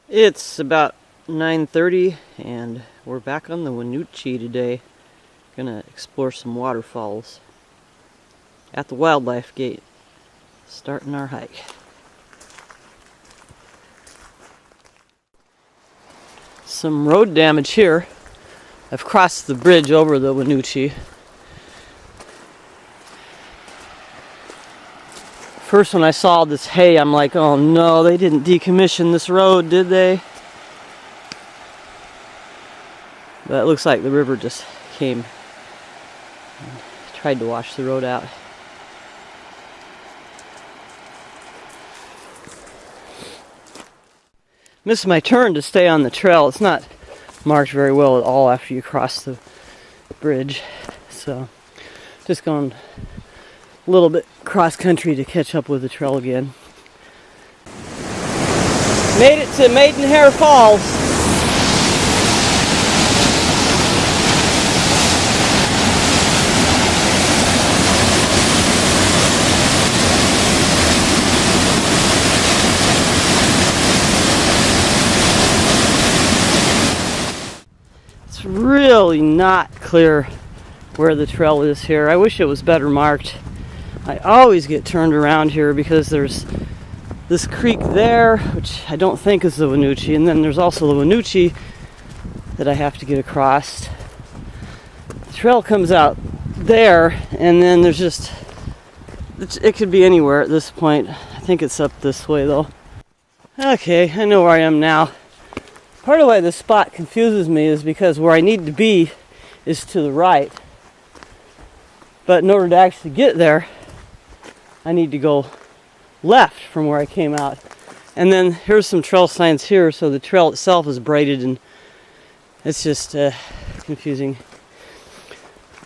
It's about 9:30 and we're back on the Wynoochee today. Gonna explore some waterfalls at the wildlife gate, starting our hike. Some road damage here. I've crossed the bridge over the Wynoochee. First, when I saw this hay, I'm like, oh no, they didn't decommission this road, did they? But it looks like the river just came and tried to wash the road out. Missed my turn to stay on the trail. It's not marked very well at all after you cross the bridge. So, just going a little bit cross country to catch up with the trail again. Made it to Maidenhair Falls. It's really not clear where the trail is here. I wish it was better marked. I always get turned around here because there's this creek there, which I don't think is the Wynoochee, and then there's also the Wynoochee that I have to get across. The trail comes out there, and then there's just, it could be anywhere at this point. I think it's up this way though. Okay, I know where I am now. Part of why this spot confuses me is because where I need to be is to the right. But in order to actually get there, I need to go left from where I came out. And then here's some trail signs here, so the trail itself is braided and it's just confusing.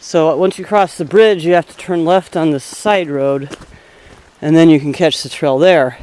So once you cross the bridge, you have to turn left on the side road and then you can catch the trail there.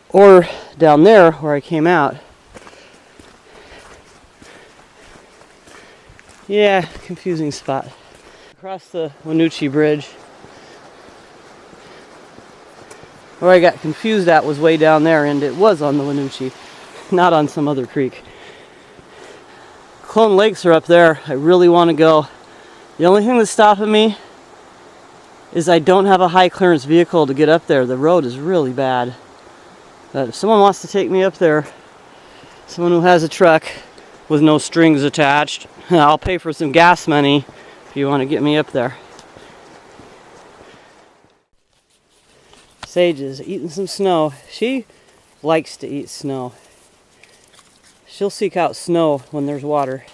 Or down there where I came out. Yeah, confusing spot. Across the Wynoochee Bridge. Where I got confused at was way down there, and it was on the Wynoochee, not on some other creek. Clone Lakes are up there. I really want to go. The only thing that's stopping me is I don't have a high clearance vehicle to get up there. The road is really bad. But if someone wants to take me up there, someone who has a truck with no strings attached, I'll pay for some gas money if you want to get me up there. Sage is eating some snow. She likes to eat snow. She'll seek out snow when there's water.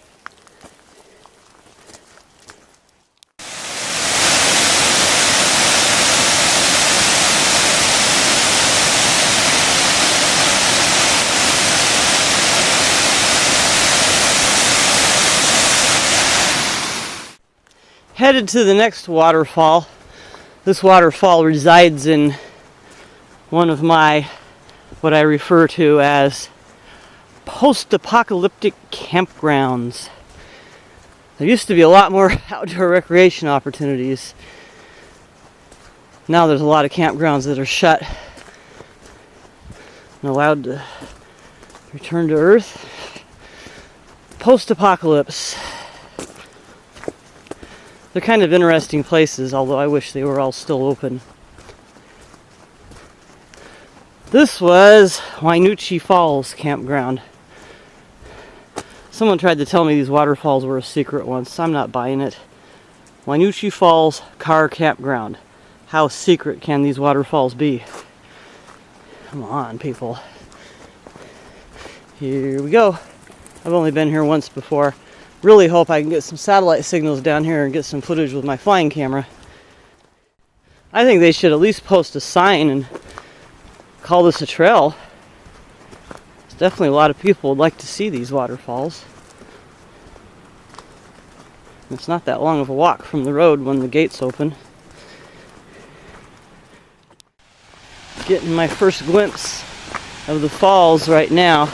Headed to the next waterfall. This waterfall resides in one of my, what I refer to as post-apocalyptic campgrounds. There used to be a lot more outdoor recreation opportunities. Now there's a lot of campgrounds that are shut and allowed to return to Earth. Post-apocalypse. They're kind of interesting places, although I wish they were all still open. This was Wynoochee Falls campground. Someone tried to tell me these waterfalls were a secret once. I'm not buying it. Wynoochee Falls car campground. How secret can these waterfalls be? Come on, people. Here we go. I've only been here once before. Really hope I can get some satellite signals down here and get some footage with my flying camera. I think they should at least post a sign and call this a trail. There's definitely a lot of people would like to see these waterfalls. It's not that long of a walk from the road when the gates open. Getting my first glimpse of the falls right now.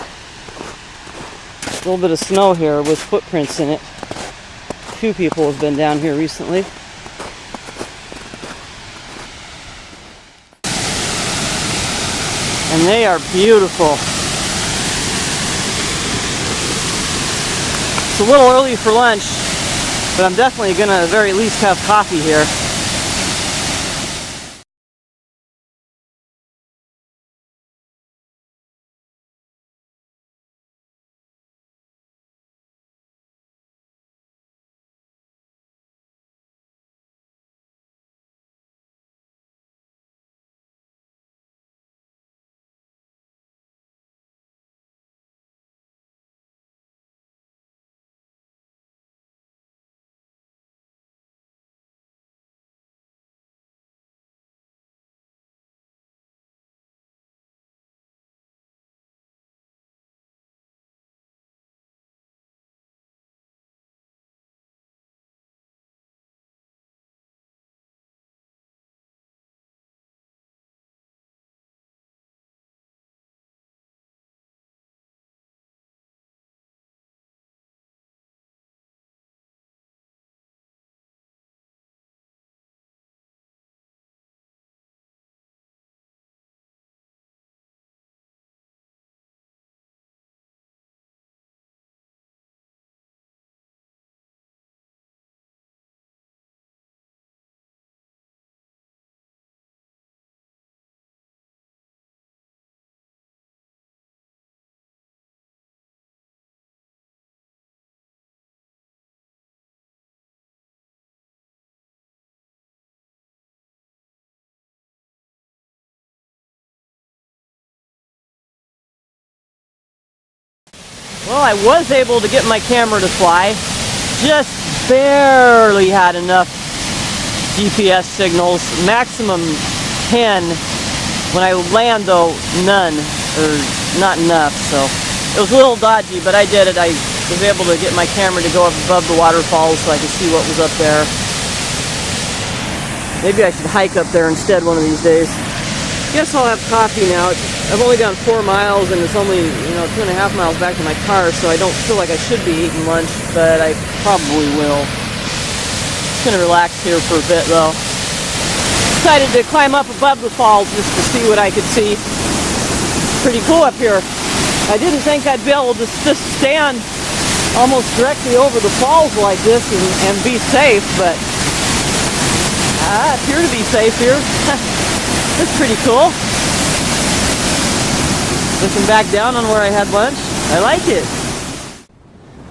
A little bit of snow here with footprints in it. A few people have been down here recently. And they are beautiful. It's a little early for lunch, but I'm definitely gonna at the very least have coffee here. Well, I was able to get my camera to fly. Just barely had enough GPS signals. Maximum 10. When I land though, none. Or not enough, so it was a little dodgy, but I did it. I was able to get my camera to go up above the waterfalls so I could see what was up there. Maybe I should hike up there instead one of these days. Guess I'll have coffee now. I've only gone 4 miles and it's only, 2.5 miles back to my car, so I don't feel like I should be eating lunch, but I probably will. Just gonna relax here for a bit though. Decided to climb up above the falls just to see what I could see. Pretty cool up here. I didn't think I'd be able to just stand almost directly over the falls like this and be safe, but I appear to be safe here. That's pretty cool. Looking back down on where I had lunch, I like it.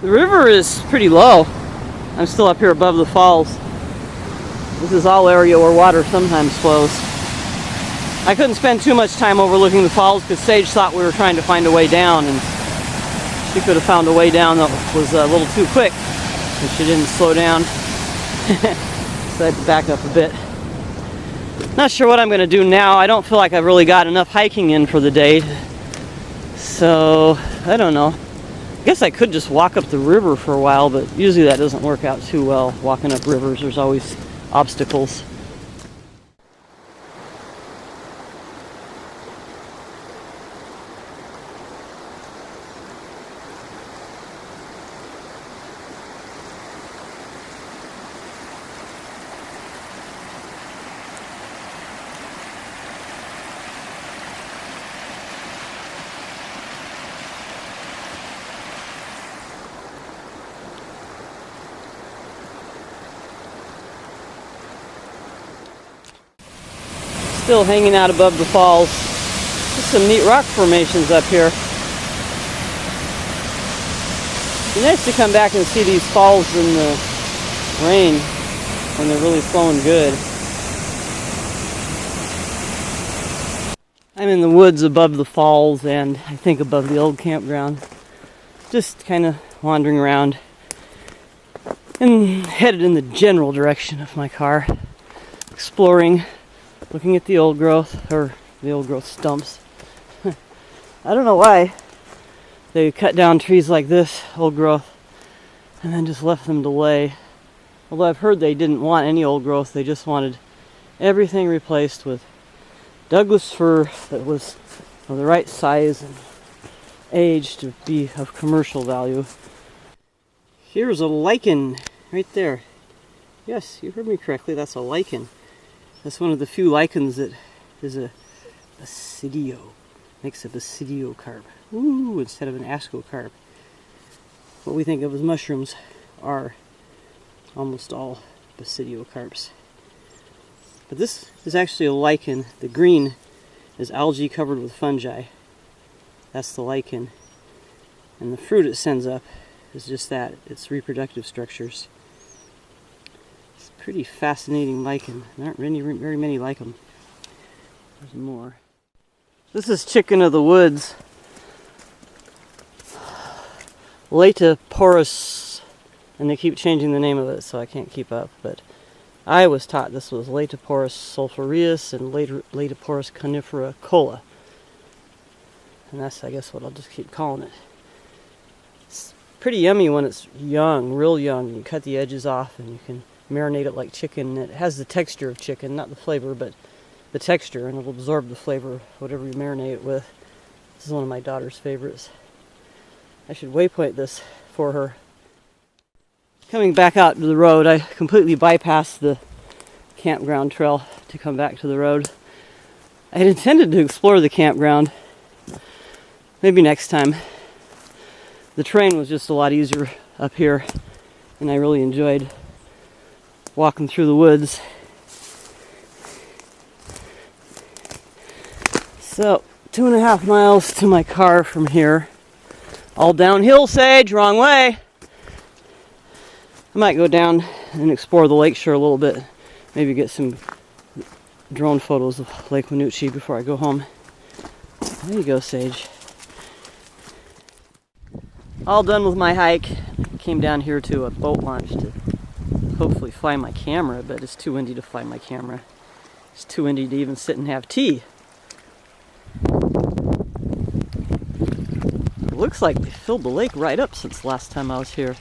The river is pretty low. I'm still up here above the falls. This is all area where water sometimes flows. I couldn't spend too much time overlooking the falls because Sage thought we were trying to find a way down, and she could have found a way down that was a little too quick if she didn't slow down. So I had to back up a bit. Not sure what I'm going to do now. I don't feel like I've really got enough hiking in for the day. So, I don't know. I guess I could just walk up the river for a while, but usually that doesn't work out too well. Walking up rivers, there's always obstacles. Still hanging out above the falls. Just some neat rock formations up here. It'd be nice to come back and see these falls in the rain when they're really flowing good. I'm in the woods above the falls and I think above the old campground. Just kind of wandering around and headed in the general direction of my car. Exploring. Looking at the old growth, or the old growth stumps. I don't know why they cut down trees like this, old growth, and then just left them to lay. Although I've heard they didn't want any old growth, they just wanted everything replaced with Douglas fir that was of the right size and age to be of commercial value. Here's a lichen right there. Yes, you heard me correctly, that's a lichen. That's one of the few lichens that is a basidio. Makes a basidio carp. Ooh, instead of an ascocarp. what we think of as mushrooms are almost all basidiocarps. But this is actually a lichen. The green is algae covered with fungi. That's the lichen. And the fruit it sends up is just that. It's reproductive structures. It's a pretty fascinating lichen. There aren't very many like them. There's more. This is chicken of the woods. Latoporus, and they keep changing the name of it, so I can't keep up, but I was taught this was Latoporus sulphureus and Latoporus conifera cola. And that's, I guess, what I'll just keep calling it. It's pretty yummy when it's young, real young. You cut the edges off and you can marinate it like chicken. It has the texture of chicken, not the flavor, but the texture, and it'll absorb the flavor of whatever you marinate it with. This is one of my daughter's favorites. I should waypoint this for her. Coming back out to the road, I completely bypassed the campground trail to come back to the road. I had intended to explore the campground. Maybe next time. The terrain was just a lot easier up here, and I really enjoyed walking through the woods. So, 2.5 miles to my car from here. All downhill, Sage, wrong way. I might go down and explore the lakeshore a little bit. Maybe get some drone photos of Lake Wynoochee before I go home. There you go, Sage. All done with my hike. Came down here to a boat launch to hopefully fly my camera, but it's too windy to fly my camera. It's too windy to even sit and have tea. It looks like they filled the lake right up since last time I was here.